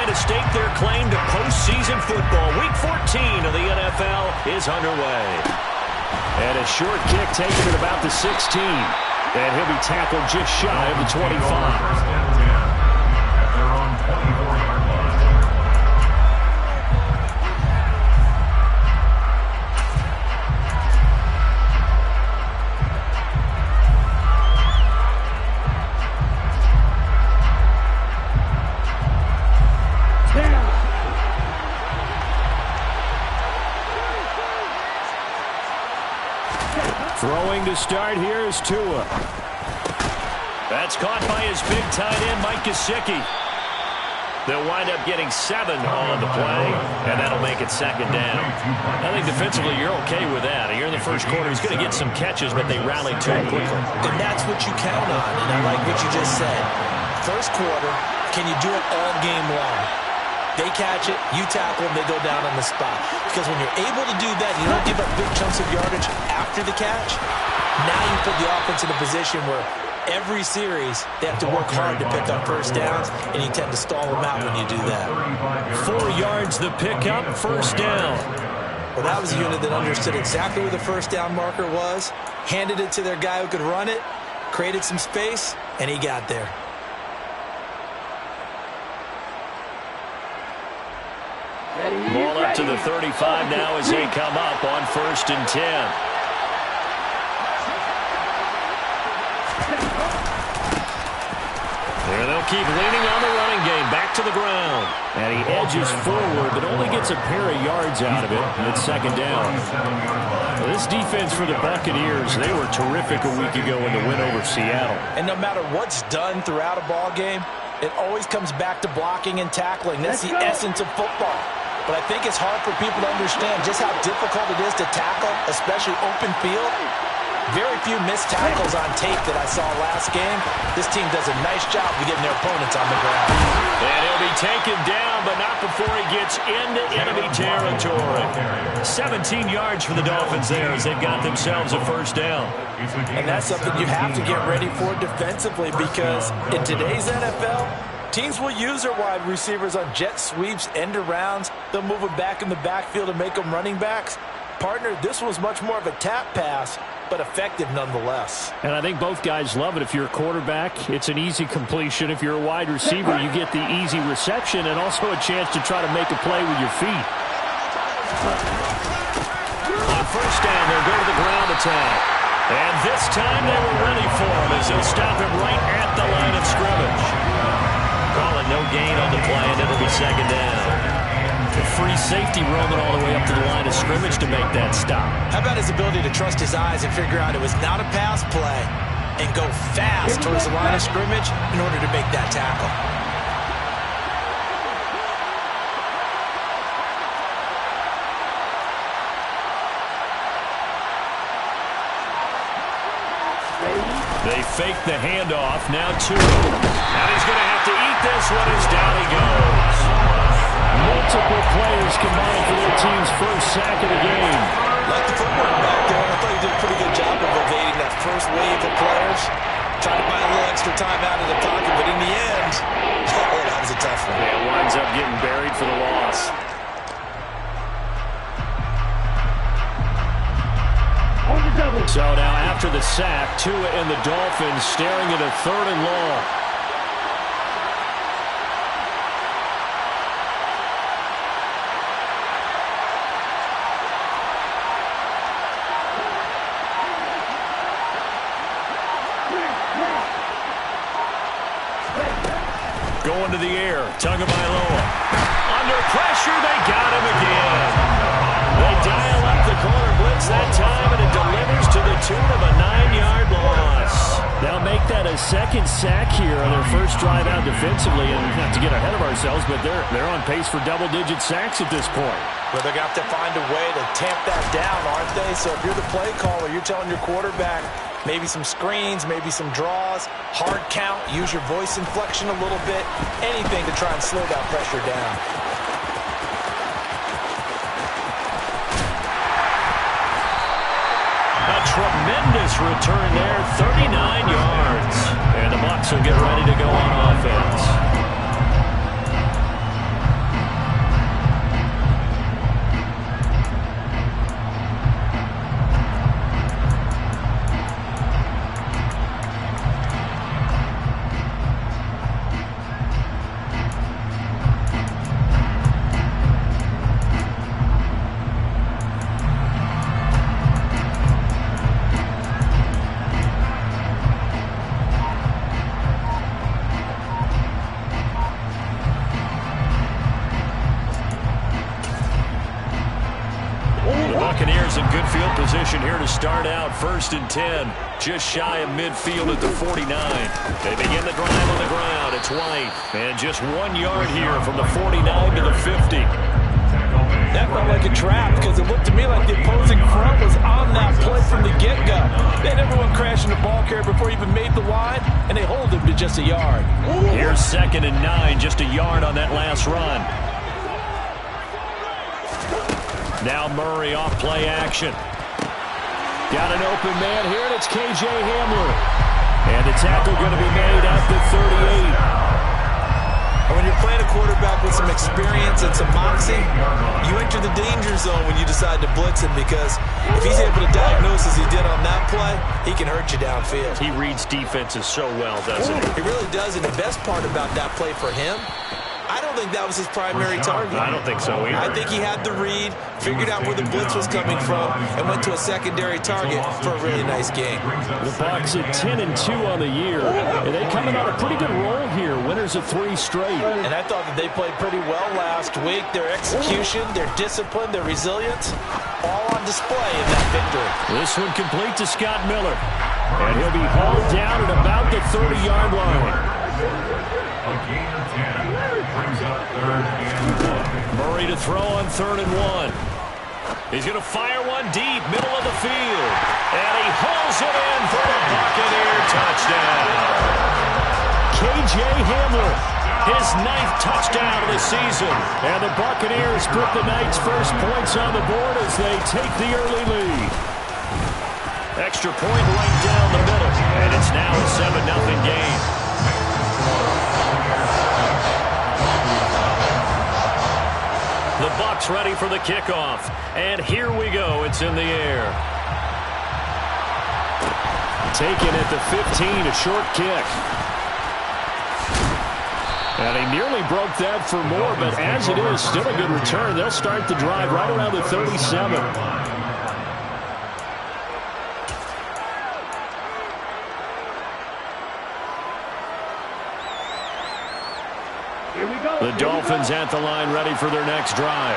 to stake their claim to postseason football. Week 14 of the NFL is underway. And a short kick taken at about the 16. And he'll be tackled just shy of the 25. Throwing to start here is Tua. That's caught by his big tight end, Mike Gesicki. They'll wind up getting 7 on the play, and that'll make it second down. I think defensively you're okay with that. Here in the first quarter, he's going to get some catches, but they rally to him quickly. And that's what you count on, and I like what you just said. First quarter, can you do it all game long? They catch it, you tackle them, they go down on the spot. Because when you're able to do that, you don't give up big chunks of yardage after the catch, now you put the offense in a position where every series they have to work hard to pick up first downs, and you tend to stall them out when you do that. 4 yards the pickup, first down. Well, that was a unit that understood exactly where the first down marker was, handed it to their guy who could run it, created some space, and he got there. Ball up to the 35 now as they come up on 1st and 10. There they'll keep leaning on the running game. Back to the ground. And he edges forward, but only gets a pair of yards out of it. And it's second down. Well, this defense for the Buccaneers, they were terrific a week ago in the win over Seattle. And no matter what's done throughout a ball game, it always comes back to blocking and tackling. That's the essence of football. But I think it's hard for people to understand just how difficult it is to tackle, especially open field. Very few missed tackles on tape that I saw last game. This team does a nice job of getting their opponents on the ground. And he'll be taken down, but not before he gets into enemy territory. 17 yards for the Dolphins there as they've got themselves a first down. And that's something you have to get ready for defensively, because in today's NFL, teams will use their wide receivers on jet sweeps, end arounds. They'll move them back in the backfield and make them running backs. Partner, this was much more of a tap pass, but effective nonetheless. And I think both guys love it. If you're a quarterback, it's an easy completion. If you're a wide receiver, you get the easy reception and also a chance to try to make a play with your feet. On first down, they'll go to the ground attack. And this time they were ready for him as they'll stop him right at the line of scrimmage. Call it no gain on the play, and it'll be second down. The free safety roaming all the way up to the line of scrimmage to make that stop. How about his ability to trust his eyes and figure out it was not a pass play and go fast towards the line of scrimmage in order to make that tackle? They fake the handoff. Now Tua. And he's going to have to eat this one as down he goes. Multiple players combined for their team's first sack of the game. Like the footwork back there, I thought he did a pretty good job of evading that first wave of players. Tried to buy a little extra time out of the pocket, but in the end, oh, that was a tough one. Yeah, winds up getting buried for the loss. So now after the sack, Tua and the Dolphins staring at a 3rd and long. Going to the air, Tagovailoa. Under pressure, they got him again. They dial up the corner blitz that time, and it delivers to the tune of a 9-yard loss. They'll make that a second sack here on their first drive out defensively, and not to get ahead of ourselves, but they're on pace for double-digit sacks at this point. Well, they're going to have to find a way to tamp that down, aren't they? So if you're the play caller, you're telling your quarterback, maybe some screens, maybe some draws, hard count, use your voice inflection a little bit, anything to try and slow that pressure down. A tremendous return there, 39 yards. And the Bucs will get ready to go on offense. start out 1st and 10, just shy of midfield at the 49. They begin the drive on the ground. It's White, and just 1 yard here from the 49 to the 50. That felt like a trap because it looked to me like the opposing front was on that play from the get-go. They had everyone crashing the ball carrier before he even made the line, and they hold him to just a yard. Here's 2nd and 9, just a yard on that last run. Now Murray off play action. Got an open man here, and it's K.J. Hamler. And the tackle going to be made at the 38. When you're playing a quarterback with some experience and some moxie, you enter the danger zone when you decide to blitz him, because if he's able to diagnose as he did on that play, he can hurt you downfield. He reads defenses so well, doesn't he? He really does, and the best part about that play for him, I don't think that was his primary target. I don't think so either. I think he had the read, figured out where the blitz was coming from, and went to a secondary target for a really nice game. The Bucs at 10-2 on the year, and they coming on a pretty good roll here. Winners of 3 straight. And I thought that they played pretty well last week. Their execution, their discipline, their resilience, all on display in that victory. This one complete to Scott Miller, and he'll be hauled down at about the 30-yard line. Murray to throw on 3rd and 1. He's going to fire one deep, middle of the field. And he hauls it in for the Buccaneer touchdown. K.J. Hamler, his 9th touchdown of the season. And the Buccaneers put the night's first points on the board as they take the early lead. Extra point right down the middle. And it's now a 7-0 game. The Bucs ready for the kickoff. And here we go. It's in the air. Taken at the 15, a short kick. And he nearly broke that for more, but as it is, still a good return. They'll start the drive right around the 37. The Dolphins at the line ready for their next drive.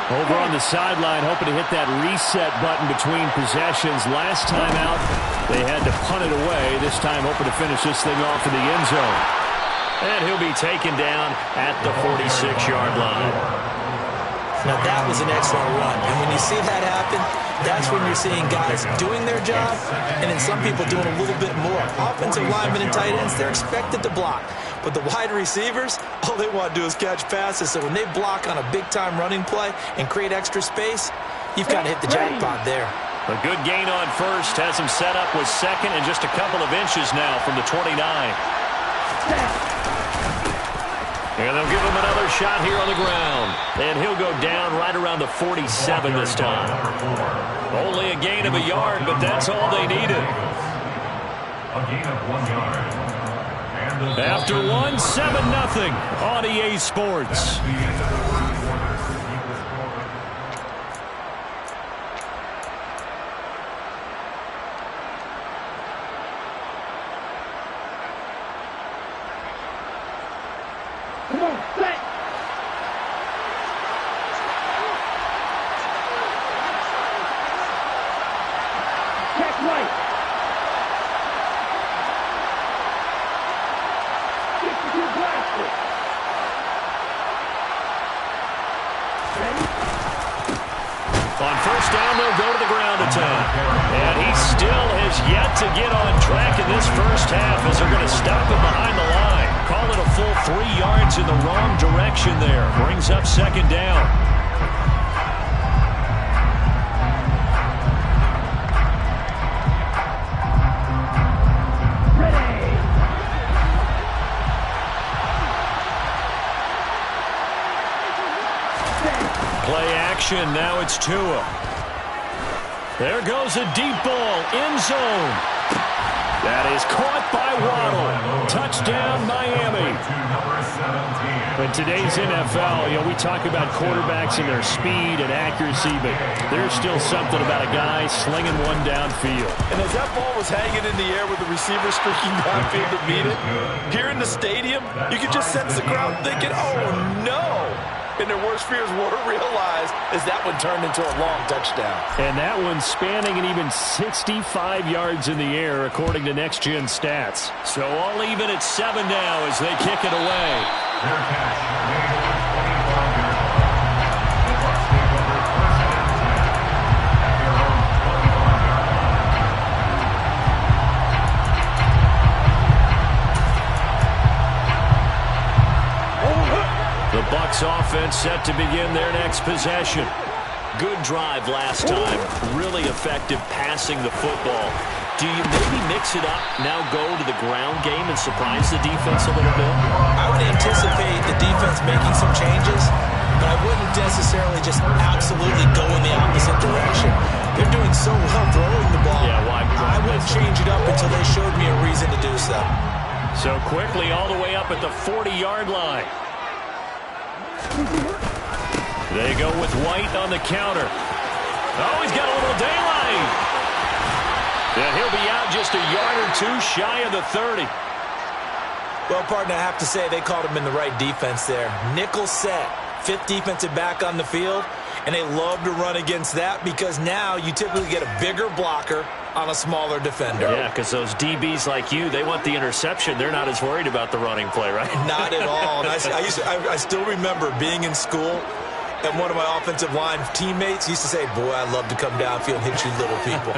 Over on the sideline, hoping to hit that reset button between possessions. Last time out, they had to punt it away. This time, hoping to finish this thing off in the end zone. And he'll be taken down at the 46-yard line. Now, that was an excellent run. And when you see that happen, that's when you're seeing guys doing their job, and then some people doing a little bit more. Offensive linemen and tight ends, they're expected to block. But the wide receivers, all they want to do is catch passes. So when they block on a big-time running play and create extra space, you've got to hit the jackpot there. A good gain on first has him set up with 2nd and just a couple of inches now from the 29. And they'll give him another shot here on the ground. And he'll go down right around the 47 this time. Only a gain of a yard, but that's all they needed. A gain of 1 yard. After 1, 7-0 on EA Sports. Come on, set. Check right. On first down, they'll go to the ground attack. And he still has yet to get on track in this first half as they're going to stop him behind the line. Call it a full 3 yards in the wrong direction there. Brings up 2nd down. Play action, now it's Tua. There goes a deep ball, end zone. That is caught by Waddle. Touchdown, Miami. In today's NFL, we talk about quarterbacks and their speed and accuracy, but there's still something about a guy slinging one downfield. And as that ball was hanging in the air with the receiver streaking downfield to meet it, here in the stadium, you could just sense the crowd thinking, oh, no. and their worst fears were realized as that one turned into a long touchdown. And that one spanning an even 65 yards in the air, according to Next Gen Stats. So all even at 7 now as they kick it away. Their catch made over 25 yards. The Bucs take over first and 10 at their own 25-yard line. The Bucs offense set to begin their next possession. Good drive last time. Really effective passing the football. Do you maybe mix it up, now go to the ground game and surprise the defense a little bit? I would anticipate the defense making some changes, but I wouldn't necessarily just absolutely go in the opposite direction. They're doing so well throwing the ball. Yeah, why? I wouldn't change it up until they showed me a reason to do so. So quickly all the way up at the 40-yard line. They go with White on the counter. Oh, he's got a little daylight. And he'll be out just a yard or two shy of the 30. Well, partner, I have to say they called him in the right defense there. Nickel set, 5th defensive back on the field, and they love to run against that because now you typically get a bigger blocker on a smaller defender. Yeah, because those DBs like you, they want the interception. They're not as worried about the running play, right? Not at all. And I still remember being in school, and one of my offensive line teammates used to say, boy, I love to come downfield and hit you little people.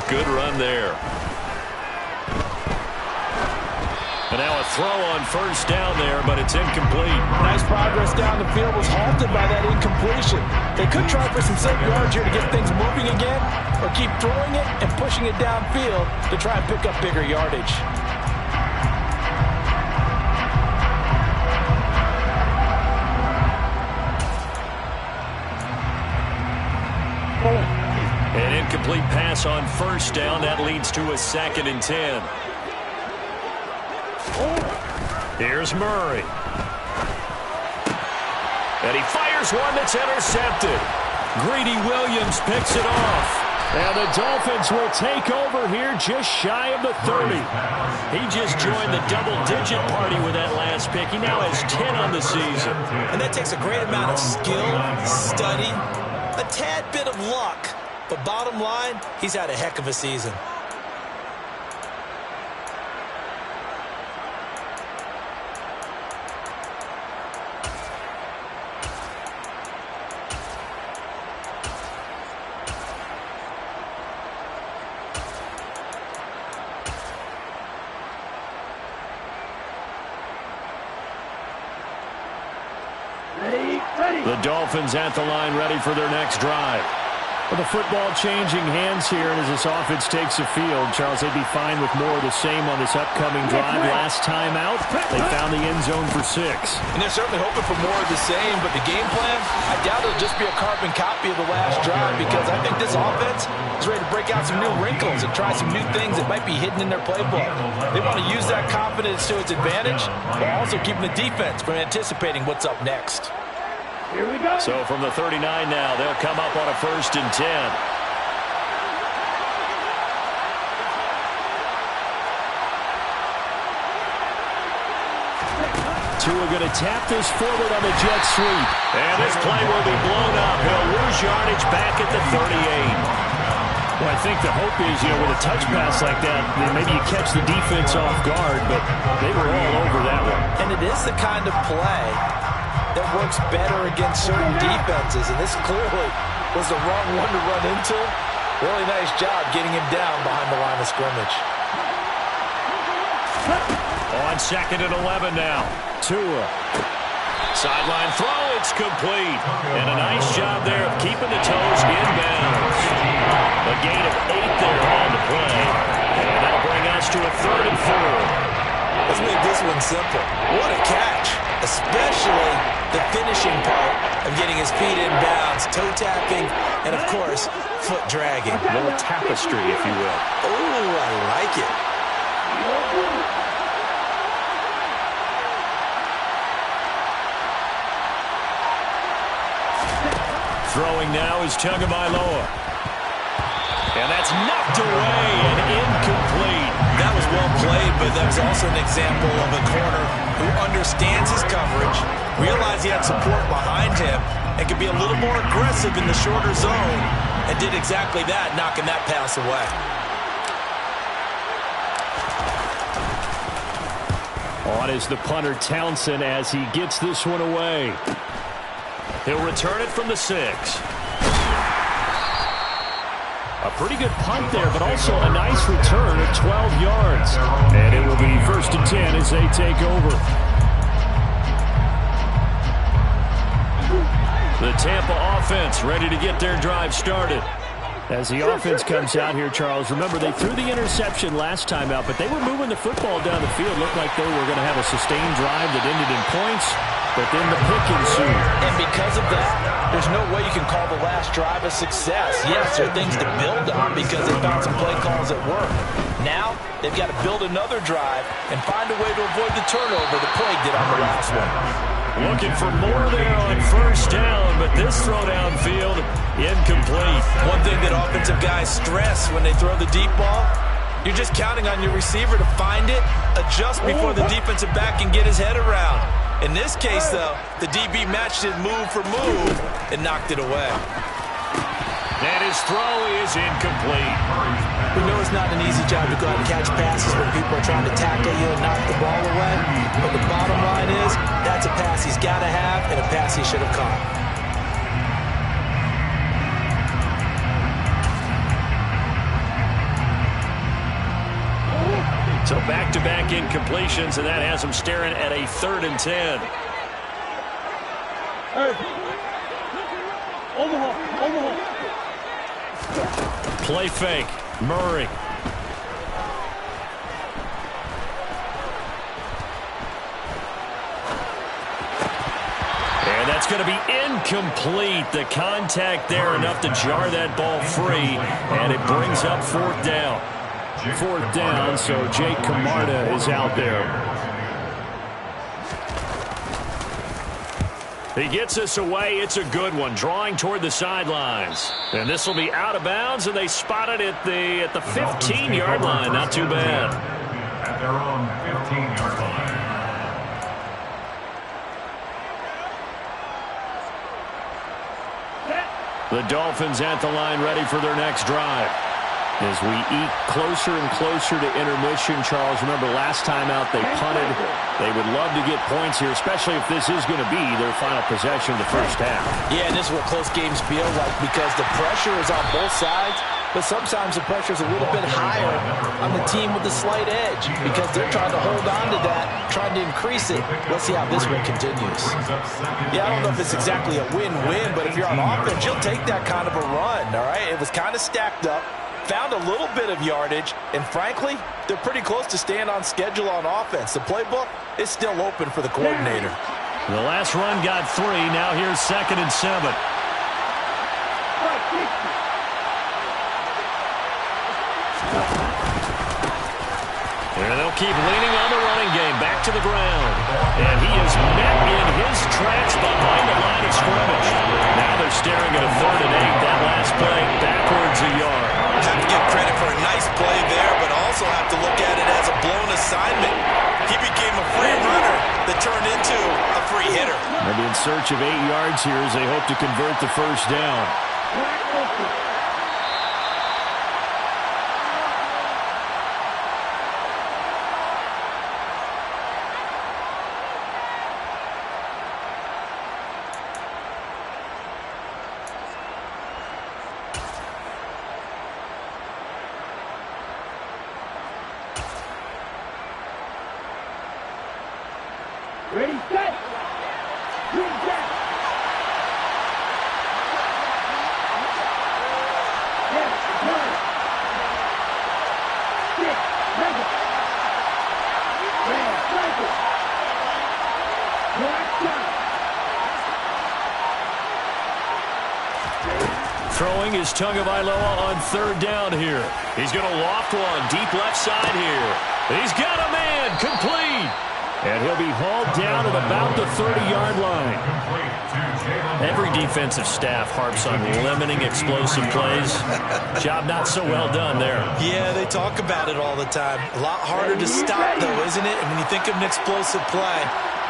Good run there. And now a throw on first down there, but it's incomplete. Nice progress down the field was halted by that incompletion. They could try for some safe yards here to get things moving again, or keep throwing it and pushing it downfield to try and pick up bigger yardage. An incomplete pass on first down. That leads to a 2nd and 10. Here's Murray. And he fires one that's intercepted. Greedy Williams picks it off. And the Dolphins will take over here just shy of the 30. He just joined the double-digit party with that last pick. He now has 10 on the season. And that takes a great amount of skill, study, a tad bit of luck. But bottom line, he's had a heck of a season. The Dolphins at the line, ready for their next drive. Well, the football changing hands here, and as this offense takes the field, Charles, they'd be fine with more of the same on this upcoming drive. Last time out, they found the end zone for 6. And they're certainly hoping for more of the same, but the game plan, I doubt it'll just be a carbon copy of the last drive because I think this offense is ready to break out some new wrinkles and try some new things that might be hidden in their playbook. They want to use that confidence to its advantage while also keeping the defense from anticipating what's up next. Here we go. So from the 39 now, they'll come up on a 1st and 10. Tua going to tap this forward on the jet sweep. And this play will be blown up. He'll lose yardage back at the 38. Well, I think the hope is, with a touch pass like that, maybe you catch the defense off guard, but they were all over that one. And it is the kind of play that works better against certain defenses, and this clearly was the wrong one to run into. Really nice job getting him down behind the line of scrimmage. On 2nd and 11 now. Tua. Sideline throw, it's complete. And a nice job there of keeping the toes inbounds. A gain of 8 there on the play. And that'll bring us to a 3rd and 4. Let's make this one simple. What a catch, especially the finishing part of getting his feet in bounds, toe tapping, and of course, foot dragging. A little tapestry, if you will. Oh, I like it. Throwing now is Tagovailoa. And that's knocked away and incomplete. That was well played but that was also an example of a corner who understands his coverage, realized he had support behind him, and could be a little more aggressive in the shorter zone, and did exactly that, knocking that pass away. On is the punter Townsend as he gets this one away. He'll return it from the 6. A pretty good punt there, but also a nice return of 12 yards. And it will be 1st and 10 as they take over. The Tampa offense ready to get their drive started. As the offense comes out here, Charles, remember they threw the interception last time out, but they were moving the football down the field. Looked like they were going to have a sustained drive that ended in points, but then the pick ensued. And because of that, there's no way you can call the last drive a success. Yes, there are things to build on because they found some play calls that work. Now, they've got to build another drive and find a way to avoid the turnover the Plague did on the last one. Looking for more there on 1st down, but this throw downfield, incomplete. One thing that offensive guys stress when they throw the deep ball, you're just counting on your receiver to find it, adjust before the defensive back can get his head around. In this case, though, the DB matched it move for move and knocked it away. And his throw is incomplete. We know it's not an easy job to go out and catch passes when people are trying to tackle you and knock the ball away. But the bottom line is, that's a pass he's got to have and a pass he should have caught. So back-to-back incompletions, and that has him staring at a 3rd and 10. Play fake. Murray. And that's going to be incomplete. The contact there enough to jar that ball free, and it brings up 4th down. 4th down, so Jake Camarda is out there. He gets this away. It's a good one, drawing toward the sidelines. And this will be out of bounds, and they spot it at the 15-yard line. Not too bad. At their own 15-yard line. The Dolphins at the line ready for their next drive. As we eat closer and closer to intermission, Charles, remember last time out they punted. They would love to get points here, especially if this is going to be their final possession of the 1st half. Yeah, and this is what close games feel like because the pressure is on both sides, but sometimes the pressure is a little bit higher on the team with the slight edge because they're trying to hold on to that, trying to increase it. Let's see how this one continues. Yeah, I don't know if it's exactly a win-win, but if you're on offense, you'll take that kind of a run, all right? It was kind of stacked up. Found a little bit of yardage, and frankly, they're pretty close to staying on schedule on offense. The playbook is still open for the coordinator. The last run got 3. Now here's 2nd and 7. And they'll keep leaning on the running game. Back to the ground. And he is met in his tracks behind the line of scrimmage. Now they're staring at a 3rd and 8. That last play backwards a yard. Have to give credit for a nice play there, but also have to look at it as a blown assignment. He became a free runner that turned into a free hitter. They'll be in search of 8 yards here as they hope to convert the 1st down. Ready, set. Ready, set. Yes, nine. 6, number. Red, cycle. Black, shot. Throwing is Tagovailoa on 3rd down here. He's going to loft one deep left side here. He's got a man complete. And he'll be hauled down at about the 30-yard line. Every defensive staff harps on limiting explosive plays. Job not so well done there. Yeah, they talk about it all the time. A lot harder to stop, though, isn't it? And when you think of an explosive play,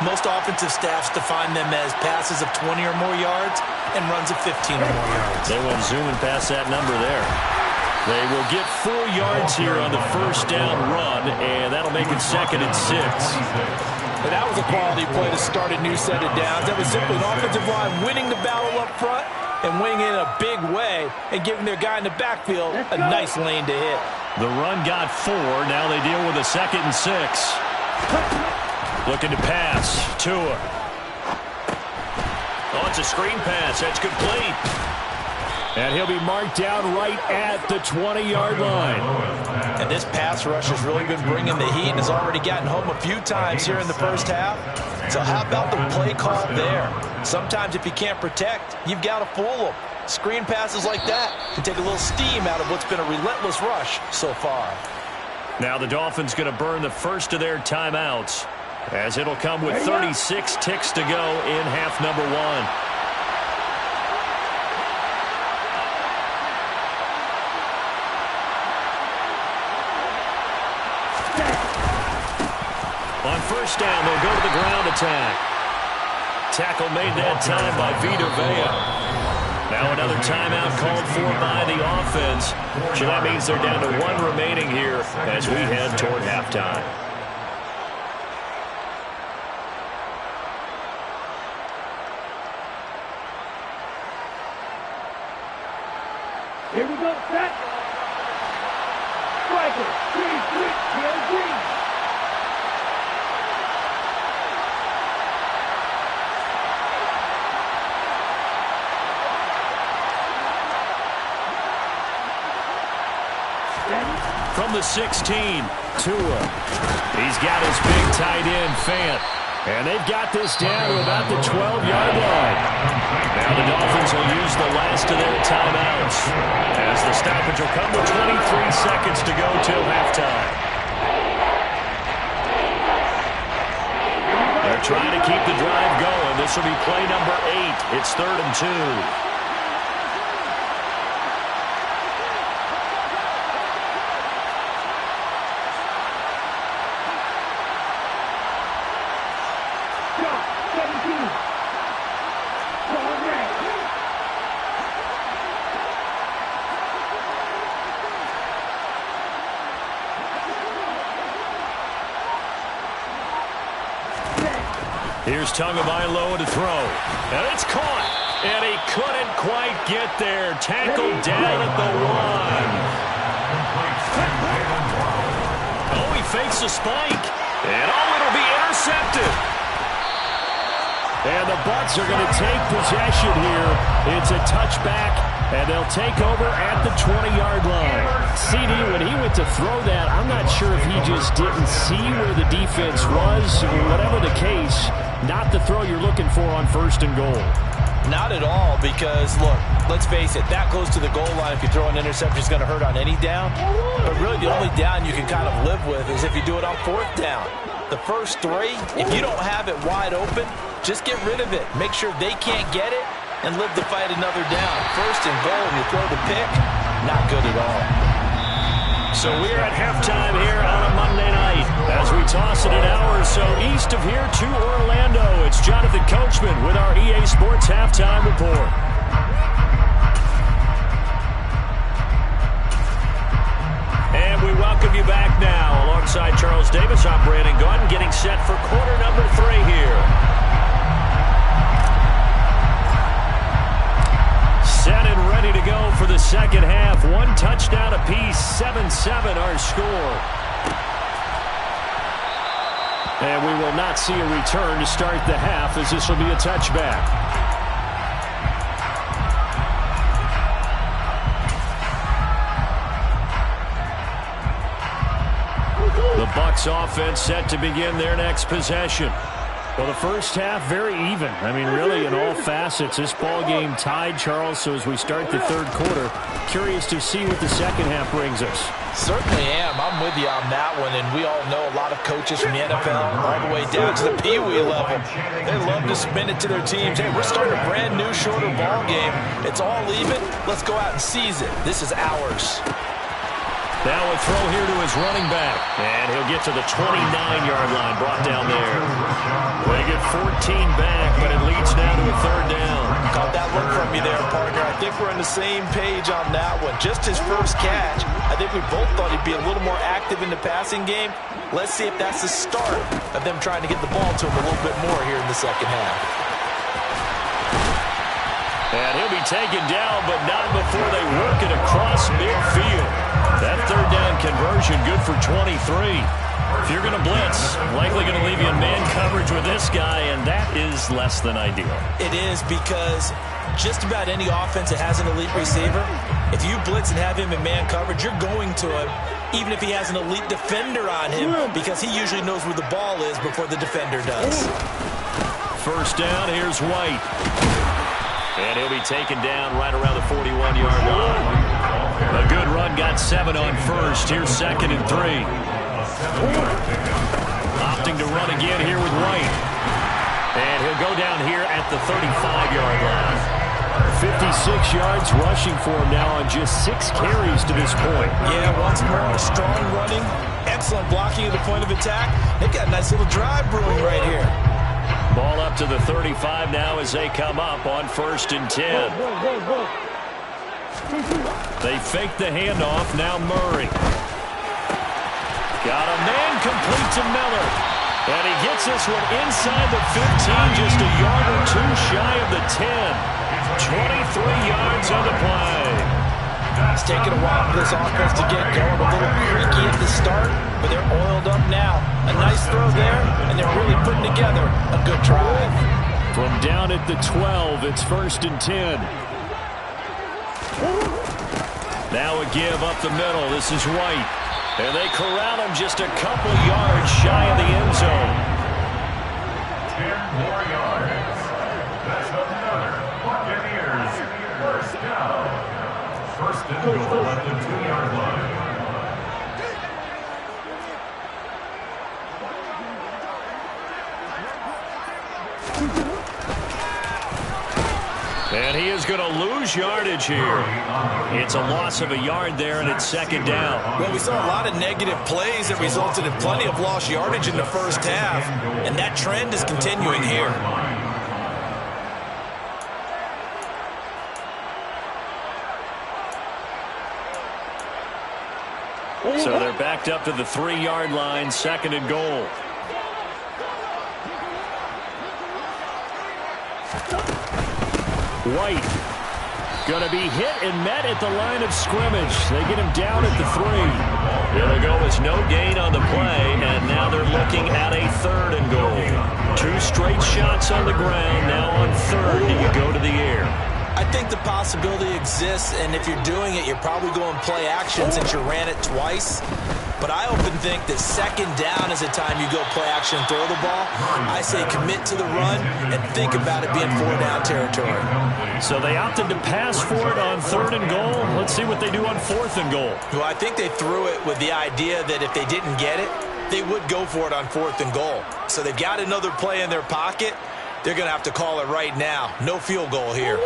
most offensive staffs define them as passes of 20 or more yards and runs of 15 or more yards. They went zooming past that number there. They will get 4 yards here on the first down run, and that'll make it 2nd and 6. And that was a quality play to start a new set of downs. That was simply an offensive line winning the battle up front and winning in a big way and giving their guy in the backfield a nice lane to hit. The run got 4. Now they deal with a 2nd and 6. Looking to pass. Tua. Oh, it's a screen pass. That's complete. And he'll be marked down right at the 20-yard line. And this pass rush has really been bringing the heat and has already gotten home a few times here in the first half. So how about the play call there? Sometimes if you can't protect, you've got to fool them. Screen passes like that can take a little steam out of what's been a relentless rush so far. Now the Dolphins going to burn the first of their timeouts, as it'll come with 36 ticks to go in half number 1. On first down, they'll go to the ground attack. Tackle made that time by Vita Vea. Now another timeout called for by the offense. So that means they're down to 1 remaining here as we head toward halftime. Here we go, set. Striker, green. From the 16, Tua. He's got his big tight end, Fant. And they've got this down to about the 12-yard line. Now the Dolphins will use the last of their timeouts, as the stoppage will come with 23 seconds to go till halftime. They're trying to keep the drive going. This will be play number 8. It's 3rd and 2. Here's Tagovailoa to throw. And it's caught. And he couldn't quite get there. Tackled down at the 1. Oh, he fakes a spike. And oh, it'll be intercepted. And the Bucs are going to take possession here. It's a touchback, and they'll take over at the 20-yard line. CD, when he went to throw that, I'm not sure if he just didn't see where the defense was. Whatever the case, not the throw you're looking for on 1st and goal. Not at all, because, look, let's face it, that close to the goal line, if you throw an interception, is going to hurt on any down. But really, the only down you can kind of live with is if you do it on 4th down. The first 3, if you don't have it wide open, just get rid of it. Make sure they can't get it and live to fight another down. 1st and goal, and you throw the pick, not good at all. So we're at halftime here on a Monday night as we toss it an hour or so east of here to Orlando. It's Jonathan Coachman with our EA Sports Halftime Report. And we welcome you back now. Alongside Charles Davis, I'm Brandon Gaudin, getting set for quarter number 3 here. Set and ready to go for the second half. 1 touchdown apiece, 7-7 our score. And we will not see a return to start the half, as this will be a touchback. The Bucs offense set to begin their next possession. Well, the first half, very even. I mean, really, in all facets, this ball game tied, Charles. So as we start the third quarter, curious to see what the second half brings us. Certainly am. I'm with you on that one, and we all know a lot of coaches from the NFL all the way down to the Pee Wee level. They love to spin it to their teams. Hey, we're starting a brand new, shorter ball game. It's all even. Let's go out and seize it. This is ours. Now a throw here to his running back. And he'll get to the 29-yard line, brought down there. They get 14 back, but it leads now to a third down. Caught that look from you there, partner. I think we're on the same page on that one. Just his first catch. I think we both thought he'd be a little more active in the passing game. Let's see if that's the start of them trying to get the ball to him a little bit more here in the second half. And he'll be taken down, but not before they work it across midfield. That third down conversion good for 23. If you're going to blitz, likely going to leave you in man coverage with this guy, and that is less than ideal. It is, because just about any offense that has an elite receiver, if you blitz and have him in man coverage, you're going to him, even if he has an elite defender on him, because he usually knows where the ball is before the defender does. First down, here's White. And he'll be taken down right around the 41-yard line. A good run, got 7 on first. Here's 2nd and 3. Opting to run again here with White. And he'll go down here at the 35-yard line. 56 yards rushing for him now on just 6 carries to this point. Yeah, once more, strong running, excellent blocking at the point of attack. They've got a nice little drive brewing right here. Ball up to the 35 now as they come up on 1st and 10. They fake the handoff. Now Murray. Got a man complete to Miller. And he gets this one inside the 15, just a yard or two shy of the 10. 23 yards on the play. It's taken a while for this offense to get going. A little creaky at the start, but they're oiled up now. A nice throw there, and they're really putting together a good drive. From down at the 12, it's 1st and 10. Now a give up the middle. This is White. And they corral him just a couple yards shy of the end zone. 10 more yards. That's another Buccaneers first down. First and goal at the 2-yard line. And he is going to lose yardage here. It's a loss of a yard there, and it's 2nd down. Well, we saw a lot of negative plays that resulted in plenty of lost yardage in the first half, and that trend is continuing here. So they're backed up to the 3-yard line, 2nd and goal. White going to be hit and met at the line of scrimmage. They get him down at the 3. It'll go as no gain on the play, and now they're looking at a 3rd and goal. 2 straight shots on the ground. Now on 3rd, do you go to the air? I think the possibility exists, and if you're doing it, you're probably going play action since you ran it twice. But I often think that 2nd down is the time you go play action and throw the ball. I say commit to the run and think about it being 4-down territory. So they opted to pass for it on 3rd and goal. Let's see what they do on 4th and goal. Well, I think they threw it with the idea that if they didn't get it, they would go for it on 4th and goal. So they've got another play in their pocket. They're going to have to call it right now. No field goal here.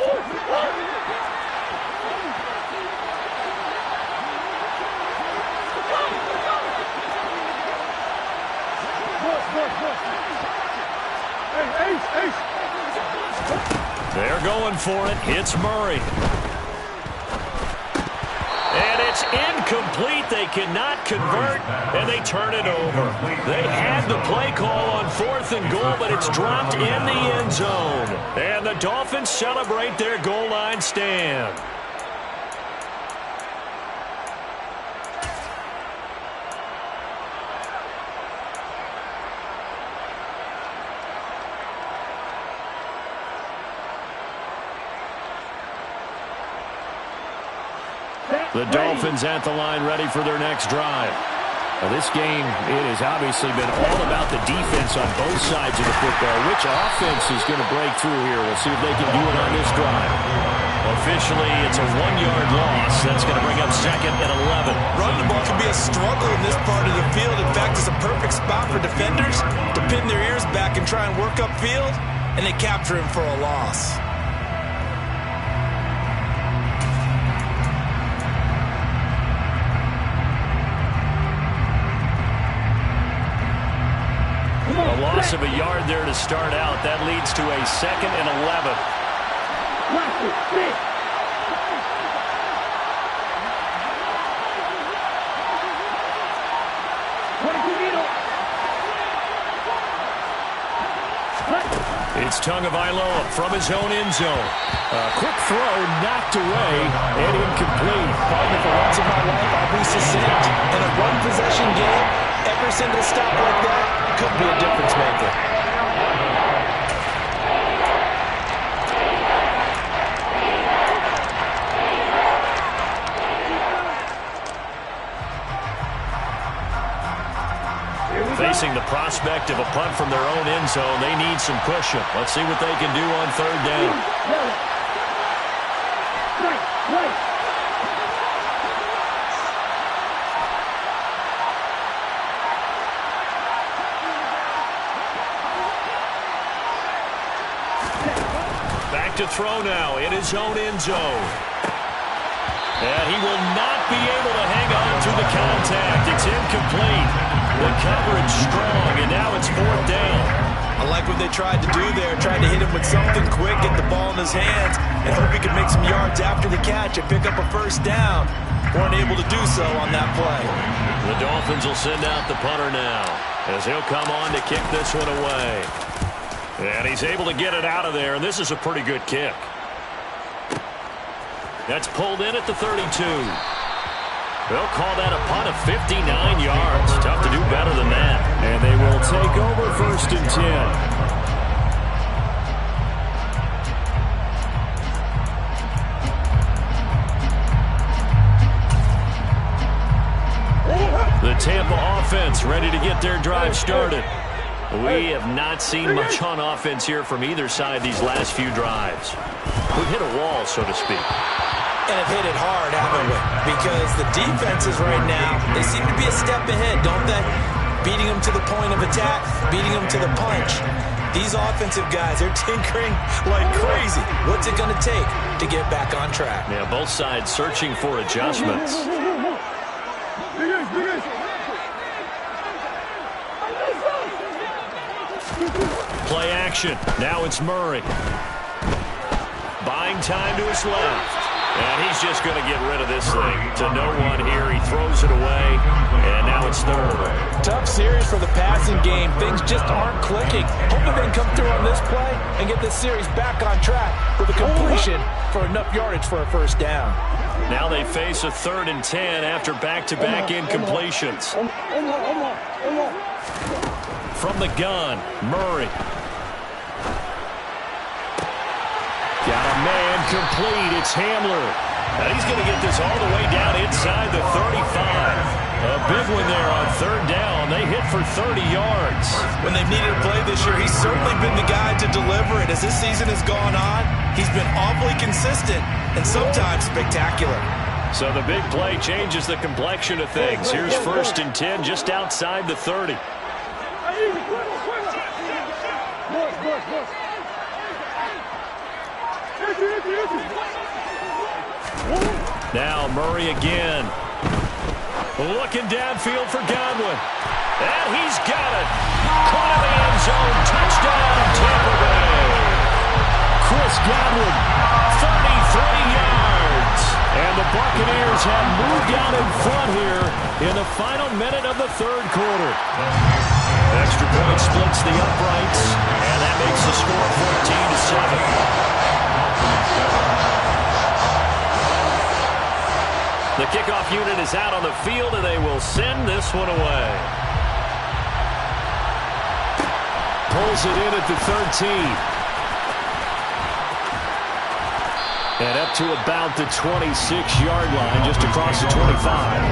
They're going for it. It's Murray. And it's incomplete. They cannot convert, and they turn it over. They had the play call on 4th and goal, but it's dropped in the end zone. And the Dolphins celebrate their goal line stand. The Dolphins at the line ready for their next drive. Well, this game, it has obviously been all about the defense on both sides of the football. Which offense is going to break through here? We'll see if they can do it on this drive. Officially, it's a 1-yard loss. That's going to bring up 2nd and 11. Running the ball can be a struggle in this part of the field. In fact, it's a perfect spot for defenders to pin their ears back and try and work upfield, and they capture him for a loss. A loss of a yard there to start out. That leads to a 2nd and 11. It's Tagovailoa from his own end zone. A quick throw knocked away and incomplete. Partner, for once in my life, I'll be succinct. In a one-possession game, every single stop like that could be a difference maker. Facing the prospect of a punt from their own end zone, they need some cushion. Let's see what they can do on 3rd down. Back to throw now in his own end zone. And he will not be able to hang on to the contact. It's incomplete. The coverage strong, and now it's 4th down. I like what they tried to do there, tried to hit him with something quick, get the ball in his hands, and hope he could make some yards after the catch and pick up a 1st down. Weren't able to do so on that play. The Dolphins will send out the punter now, as he'll come on to kick this one away. And he's able to get it out of there, and this is a pretty good kick. That's pulled in at the 32. They'll call that a punt of 59 yards. Tough to do better than that. And they will take over 1st and 10. The Tampa offense ready to get their drive started. We have not seen much on offense here from either side these last few drives. We've hit a wall, so to speak. And have hit it hard, haven't we? Because the defenses right now, they seem to be a step ahead, don't they? Beating them to the point of attack, beating them to the punch. These offensive guys, they're tinkering like crazy. What's it going to take to get back on track? Yeah, both sides searching for adjustments. Play action. Now it's Murray. Buying time to his left. And he's just going to get rid of this thing. To no one here. He throws it away. And now it's 3rd. Tough series for the passing game. Things just aren't clicking. Hoping they can come through on this play and get this series back on track with a completion for enough yardage for a 1st down. Now they face a 3rd and 10 after back-to-back incompletions. From the gun, Murray. Got a man complete. It's Hamler. And he's going to get this all the way down inside the 35. A big one there on 3rd down. They hit for 30 yards. When they've needed a play this year, he's certainly been the guy to deliver it. As this season has gone on, he's been awfully consistent and sometimes spectacular. So the big play changes the complexion of things. Here's 1st and 10 just outside the 30. Now Murray again. Looking downfield for Godwin. And he's got it. Caught in the end zone. Touchdown, Tampa Bay. Chris Godwin, 33 yards. And the Buccaneers have moved out in front here in the final minute of the 3rd quarter. Extra point splits the uprights, and that makes the score 14-7. The kickoff unit is out on the field, and they will send this one away. Pulls it in at the 13. And up to about the 26-yard line, just across the 25.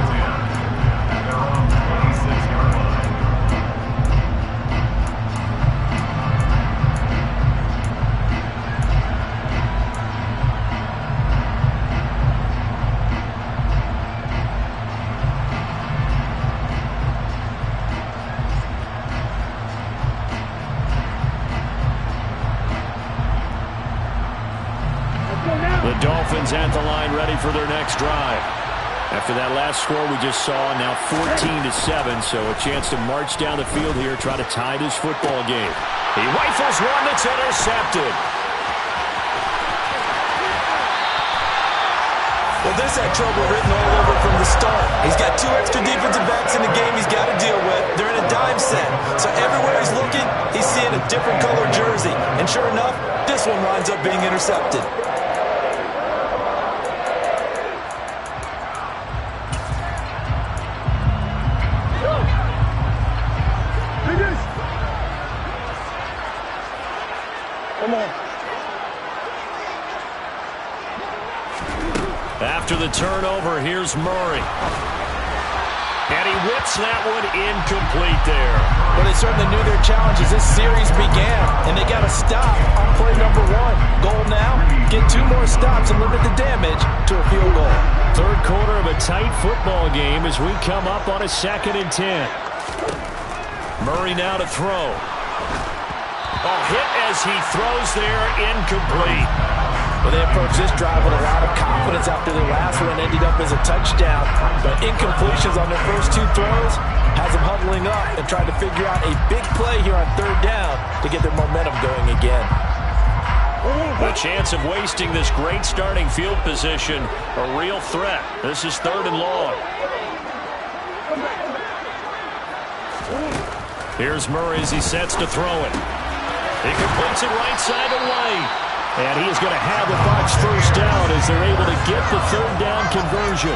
Dolphins at the line, ready for their next drive. After that last score we just saw, now 14-7, so a chance to march down the field here, try to tie this football game. He rifles one that's intercepted. Well, this had trouble written all over from the start. He's got 2 extra defensive backs in the game he's got to deal with. They're in a dime set. So everywhere he's looking, he's seeing a different color jersey. And sure enough, this one winds up being intercepted. Come on. After the turnover, here's Murray. And he whips that one incomplete there. Well, they certainly knew their challenge as this series began, and they got to stop on play number 1. Goal now, get 2 more stops and limit the damage to a field goal. Third quarter of a tight football game as we come up on a 2nd and 10. Murray now to throw. Hit as he throws there, incomplete. Well, they approached this drive with a lot of confidence after their last one ended up as a touchdown. But incompletions on their first 2 throws has them huddling up and trying to figure out a big play here on 3rd down to get their momentum going again. The chance of wasting this great starting field position, a real threat. This is 3rd and long. Here's Murray as he sets to throw it. He completes it right side to White. And he is going to have the Bucs first down as they're able to get the 3rd down conversion.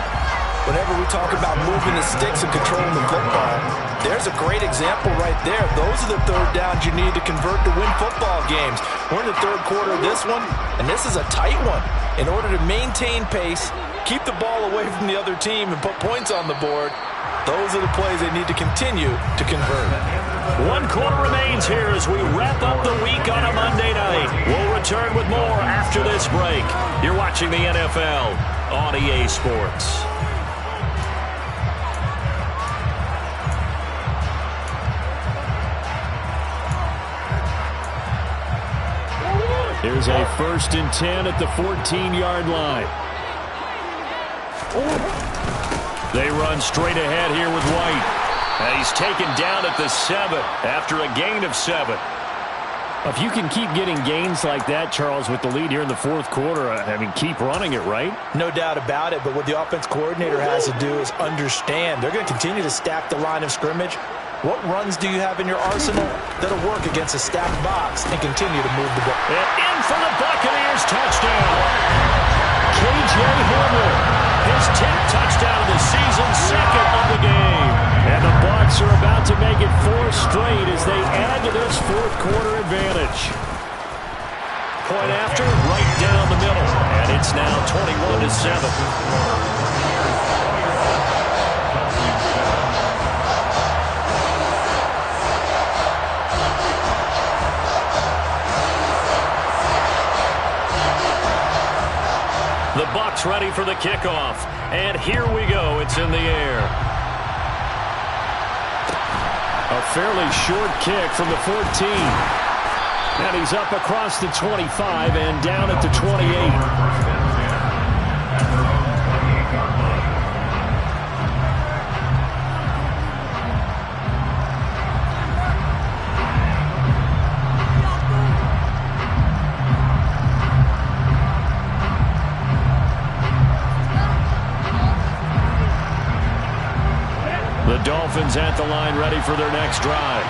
Whenever we talk about moving the sticks and controlling the football, there's a great example right there. Those are the 3rd downs you need to convert to win football games. We're in the 3rd quarter of this one, and this is a tight one. In order to maintain pace, keep the ball away from the other team, and put points on the board, those are the plays they need to continue to convert. 1 quarter remains here as we wrap up the week on a Monday night. We'll return with more after this break. You're watching the NFL on EA Sports. Here's a 1st and 10 at the 14-yard line. They run straight ahead here with White. And he's taken down at the 7 after a gain of 7. If you can keep getting gains like that, Charles, with the lead here in the 4th quarter, I mean, keep running it, right? No doubt about it, but what the offense coordinator has to do is understand they're going to continue to stack the line of scrimmage. What runs do you have in your arsenal that'll work against a stacked box and continue to move the ball? And in for the Buccaneers, touchdown. K.J. Hamler, his 10th touchdown of the season, 2nd of the game. And the Bucs are about to make it 4 straight as they add to this 4th quarter advantage. Point after, right down the middle. And it's now 21-7. The Bucs ready for the kickoff. And here we go. It's in the air. A fairly short kick from the 14. And he's up across the 25 and down at the 28. Dolphins at the line ready for their next drive.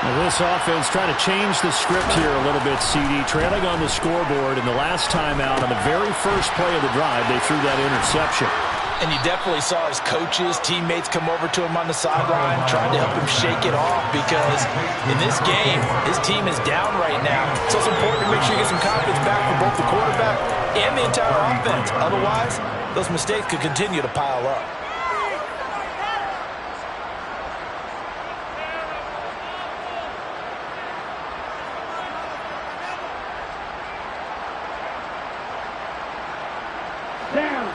Now this offense trying to change the script here a little bit, CD. Trailing on the scoreboard, and the last time out on the very first play of the drive, they threw that interception. And you definitely saw his coaches, teammates come over to him on the sideline, trying to help him shake it off because in this game, his team is down right now. So it's important to make sure you get some confidence back for both the quarterback and the entire offense. Otherwise, those mistakes could continue to pile up. Down.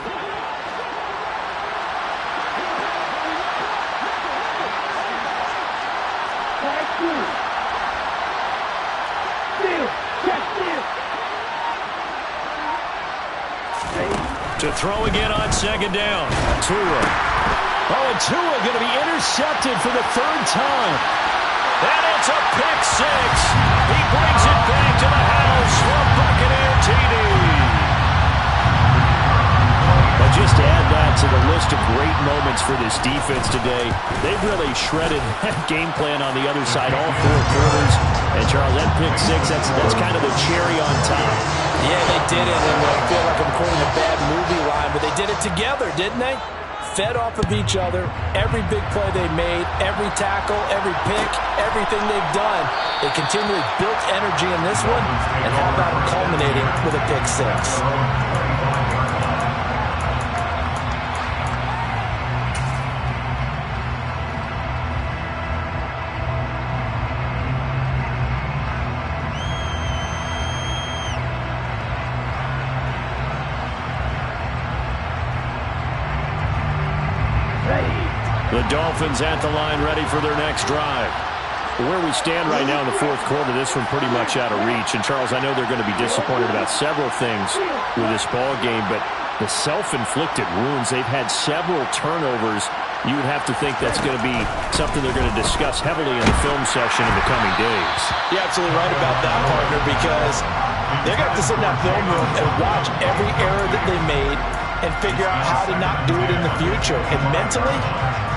Back through. Still. Check still. throw again on second down. Tua. Oh, and Tua going to be intercepted for the third time. And it's a pick six. He brings it back to the house for a Buccaneer TD. But just to add that to the list of great moments for this defense today, they've really shredded that game plan on the other side all four quarters. And, Charles, that pick six, that's kind of the cherry on top. Yeah, they did it, and I feel like I'm quoting a bad movie line, but they did it together, didn't they? Fed off of each other, every big play they made, every tackle, every pick, everything they've done. They continually built energy in this one, and how about culminating with a pick six? The Dolphins at the line ready for their next drive. Where we stand right now in the fourth quarter, this one pretty much out of reach. And, Charles, I know they're going to be disappointed about several things with this ball game, but the self-inflicted wounds, they've had several turnovers. You would have to think that's going to be something they're going to discuss heavily in the film session in the coming days. You're absolutely right about that, partner, because they're going to have to sit in that film room and watch every error that they made and figure out how to not do it in the future. And mentally,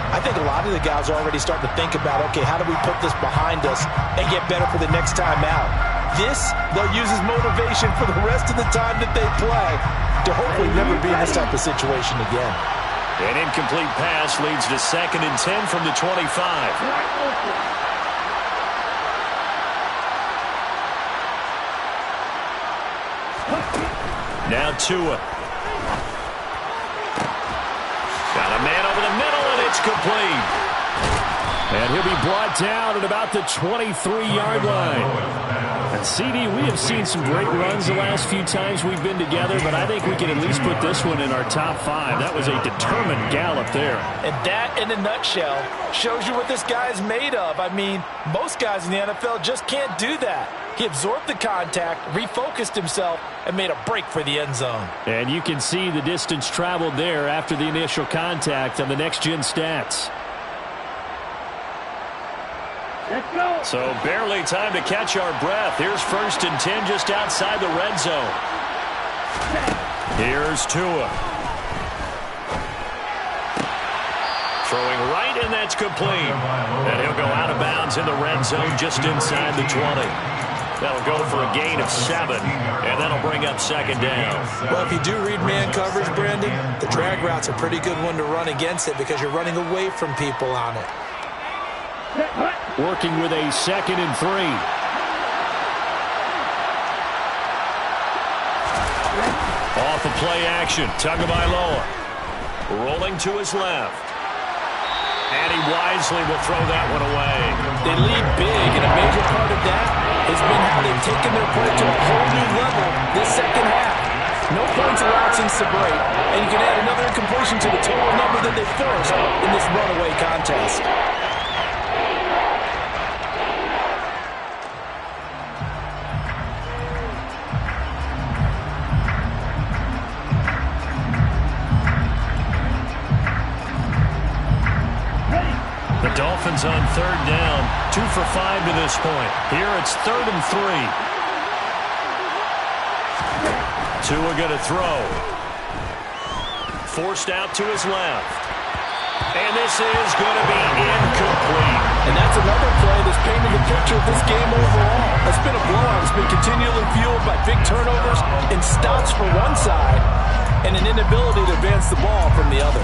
I think a lot of the guys are already starting to think about, okay, how do we put this behind us and get better for the next time out? This, they'll use as motivation for the rest of the time that they play to hopefully never be in this type of situation again. An incomplete pass leads to 2nd and 10 from the 25. Now Tua. Got a man over the middle, and it's complete. And he'll be brought down at about the 23-yard line. And, CD, we have seen some great runs the last few times we've been together, but I think we can at least put this one in our top 5. That was a determined gallop there. And that, in a nutshell, shows you what this guy is made of. I mean, most guys in the NFL just can't do that. He absorbed the contact, refocused himself, and made a break for the end zone. And you can see the distance traveled there after the initial contact on the next-gen stats. Let's go. So barely time to catch our breath. Here's 1st and 10 just outside the red zone. Here's Tua. Throwing right, and that's complete. And he'll go out of bounds in the red zone just inside the 20. That'll go for a gain of 7, and that'll bring up 2nd down. Well, if you do read man coverage, Brandon, the drag route's a pretty good one to run against it because you're running away from people on it. Working with a 2nd and 3. Off of play action, Tagovailoa. Rolling to his left. And he wisely will throw that one away. They lead big, and a major part of that has been how they've taken their play to a whole new level this second half. No points allowed since the break, and you can add another incompletion to the total number that they forced in this runaway contest. Dolphins on 3rd down, 2 for 5 to this point. Here it's 3rd and 3. Tua going to throw. Forced out to his left. And this is going to be incomplete. And that's another play that's painted the picture of this game overall. It's been a blowout. It's been continually fueled by big turnovers and stops for one side and an inability to advance the ball from the other.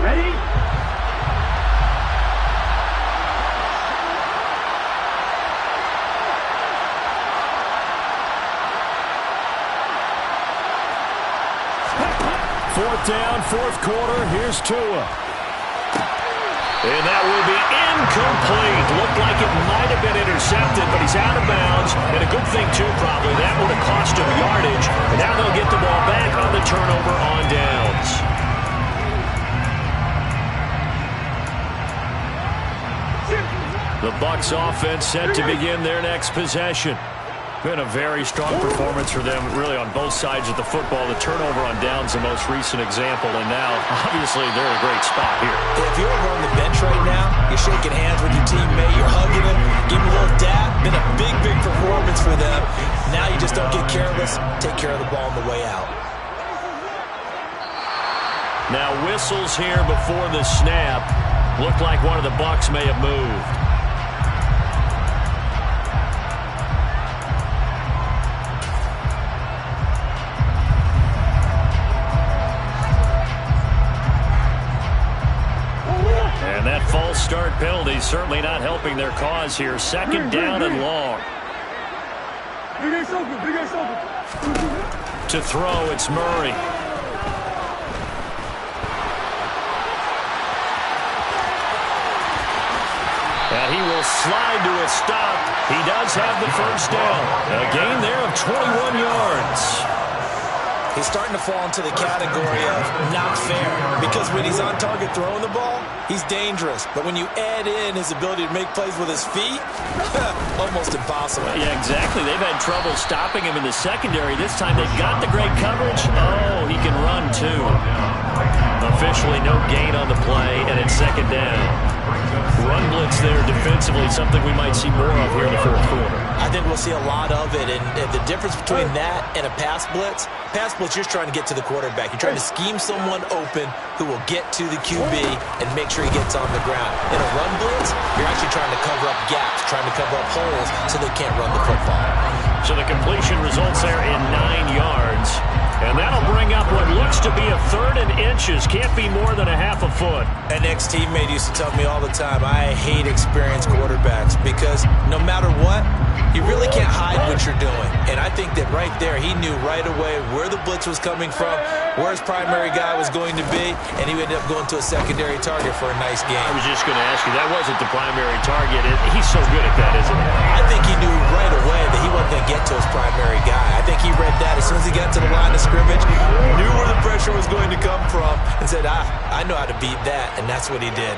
Ready? Fourth down, 4th quarter. Here's Tua. And that will be incomplete. Looked like it might have been intercepted, but he's out of bounds. And a good thing, too, probably. That would have cost him yardage. And now they'll get the ball back on the turnover on downs. The Bucs offense set to begin their next possession. Been a very strong performance for them, really, on both sides of the football. The turnover on downs, the most recent example, and now, obviously, they're in a great spot here. If you're over on the bench right now, you're shaking hands with your teammate, you're hugging him, giving him a little dap. Been a big, big performance for them. Now you just don't get careless. Take care of the ball on the way out. Now whistles here before the snap. Looked like one of the Bucs may have moved. And that false start penalty certainly not helping their cause here. Second down and long. To throw, it's Murray. And he will slide to a stop. He does have the first down. A gain there of 21 yards. He's starting to fall into the category of not fair, because when he's on target throwing the ball, he's dangerous. But when you add in his ability to make plays with his feet, almost impossible. Yeah, exactly. They've had trouble stopping him in the secondary. This time they've got the great coverage. Oh, he can run too. Officially no gain on the play, and it's second down. Run blitz there defensively, something we might see more of here in the fourth quarter. I think we'll see a lot of it, and the difference between that and a pass blitz, you're trying to get to the quarterback. You're trying to scheme someone open who will get to the QB and make sure he gets on the ground. In a run blitz, you're actually trying to cover up gaps, trying to cover up holes so they can't run the football. So the completion results there in 9 yards. And that'll bring up what looks to be a third and inches. Can't be more than a half a foot. An ex-teammate used to tell me all the time, I hate experienced quarterbacks because no matter what, you really can't hide what you're doing. And I think that right there, he knew right away where the blitz was coming from, where his primary guy was going to be, and he ended up going to a secondary target for a nice game. I was just going to ask you, that wasn't the primary target. He's so good at that, isn't he? I think he knew right away that he wasn't going to get to his primary guy. I think he read that as soon as he got to the line of scrimmage, knew where the pressure was going to come from, and said, I know how to beat that, and that's what he did.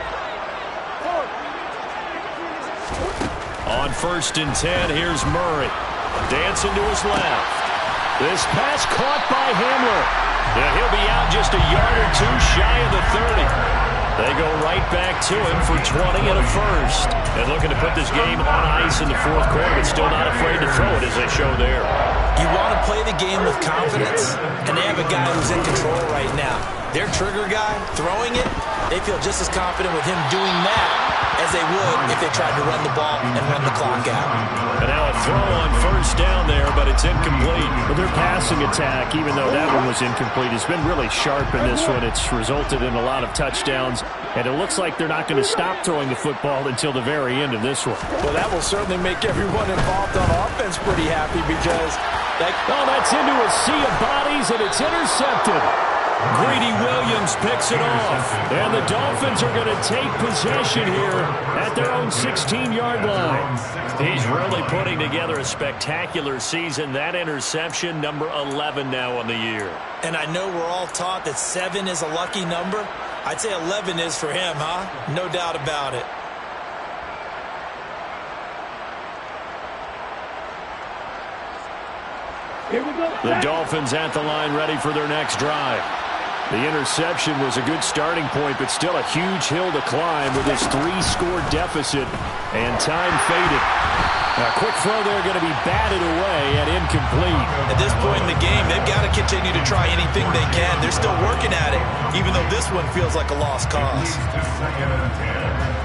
On 1st and 10, here's Murray. Dancing to his left. This pass caught by Hamler. And he'll be out just a yard or two shy of the 30. They go right back to him for 20 and a first. And looking to put this game on ice in the fourth quarter, but still not afraid to throw it as they show there. You want to play the game with confidence, and they have a guy who's in control right now. Their trigger guy, throwing it, they feel just as confident with him doing that as they would if they tried to run the ball and run the clock out. And now a throw on first down there, but it's incomplete. But their passing attack, even though that one was incomplete, has been really sharp in this one. It's resulted in a lot of touchdowns, and it looks like they're not going to stop throwing the football until the very end of this one. Well, that will certainly make everyone involved on offense pretty happy because that's into a sea of bodies, and it's intercepted. Greedy Williams picks it off. And the Dolphins are going to take possession here at their own 16-yard line. He's really putting together a spectacular season. That interception, number 11 now on the year. And I know we're all taught that 7 is a lucky number. I'd say 11 is for him, huh? No doubt about it. Here we go. The Dolphins at the line ready for their next drive. The interception was a good starting point, but still a huge hill to climb with this 3-score deficit, and time faded. A quick throw there going to be batted away and incomplete. At this point in the game, they've got to continue to try anything they can. They're still working at it, even though this one feels like a lost cause. Second and 10.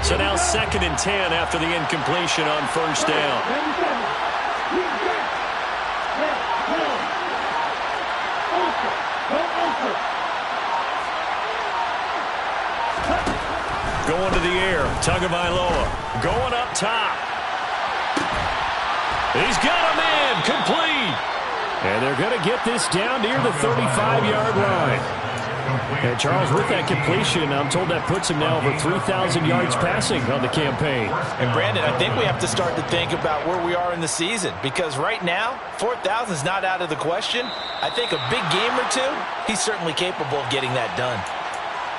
So now 2nd and 10 after the incompletion on first down. Going to the air. Tagovailoa going up top. He's got him in. Complete. And they're going to get this down near the 35-yard line. And Charles, with that completion, I'm told that puts him now over 3,000 yards passing on the campaign. And Brandon, I think we have to start to think about where we are in the season, because right now, 4,000 is not out of the question. I think a big game or two, he's certainly capable of getting that done.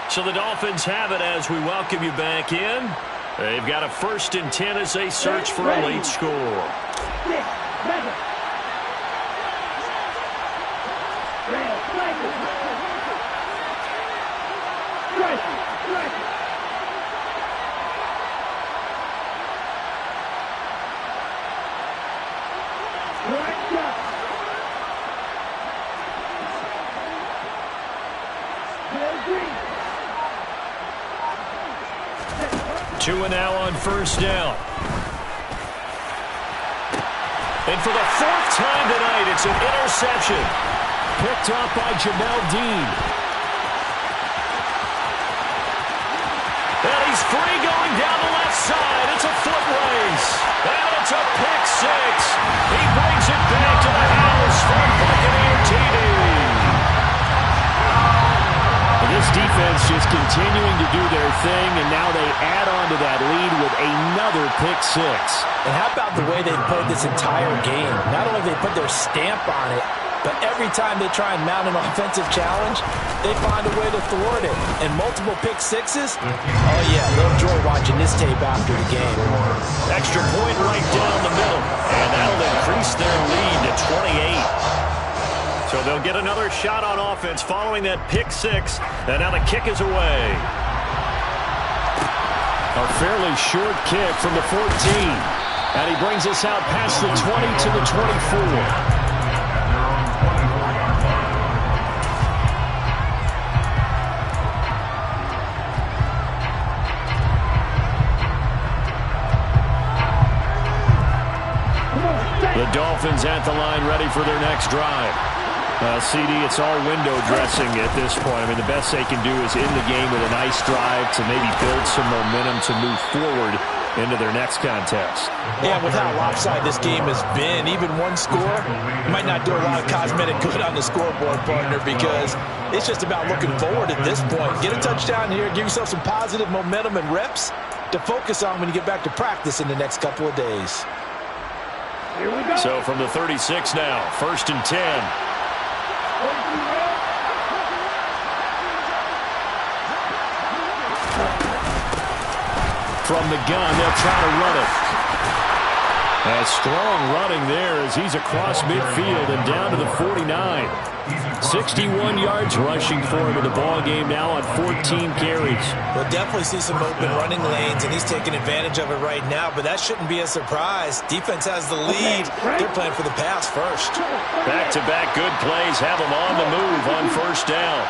So the Dolphins have it as we welcome you back in. They've got a 1st and 10 as they search for a late score. 6, 7. Two and now on 1st down. And for the 4th time tonight, it's an interception. Picked off by Jamel Dean. And he's free going down the left side. It's a foot race. And it's a pick 6. He brings it back to the house for Buccaneer TD. This defense just continuing to do their thing, and now they add on to that lead with another pick 6. And how about the way they played this entire game? Not only they put their stamp on it, but every time they try and mount an offensive challenge, they find a way to thwart it. And multiple pick 6s? Oh, yeah, they'll enjoy watching this tape after the game. Extra point right down the middle, and that'll increase their lead to 28. So they'll get another shot on offense following that pick 6, and now the kick is away. A fairly short kick from the 14, and he brings us out past the 20 to the 24. The Dolphins at the line ready for their next drive. CD, it's all window dressing at this point. I mean, the best they can do is in the game with a nice drive to maybe build some momentum to move forward into their next contest. Yeah, with how lopsided this game has been, even one score might not do a lot of cosmetic good on the scoreboard, partner, because it's just about looking forward at this point. Get a touchdown here, give yourself some positive momentum and reps to focus on when you get back to practice in the next couple of days. Here we go. So from the 36 now, 1st and 10. From the gun, they'll try to run it. A strong running there as he's across midfield and down to the 49. 61 yards rushing for him in the ball game now on 14 carries. We'll definitely see some open running lanes, and he's taking advantage of it right now, but that shouldn't be a surprise. Defense has the lead. They're playing for the pass first. Back-to-back good plays have him on the move on 1st down.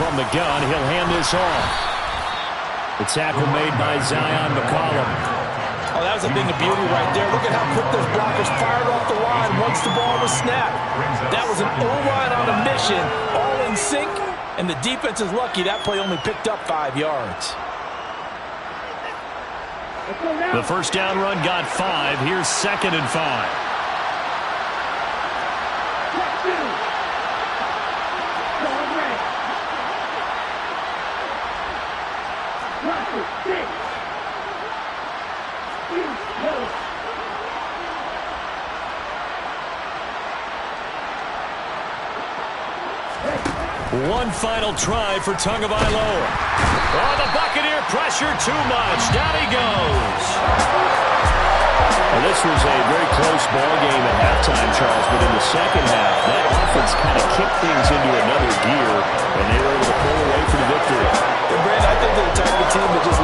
From the gun, he'll hand this off. The tackle made by Zion McCollum. Oh, that was a thing of beauty right there. Look at how quick those blockers fired off the line once the ball was snapped. That was an O-line on a mission, all in sync, and the defense is lucky that play only picked up 5 yards. The 1st down run got 5. Here's 2nd and 5. One final try for Tagovailoa. Oh, the Buccaneer pressure too much. Down he goes. Well, this was a very close ball game at halftime, Charles, but in the second half, that offense kind of kicked things into another gear, and they were able to pull away for the victory. And Brandon, I think they're the type of team that just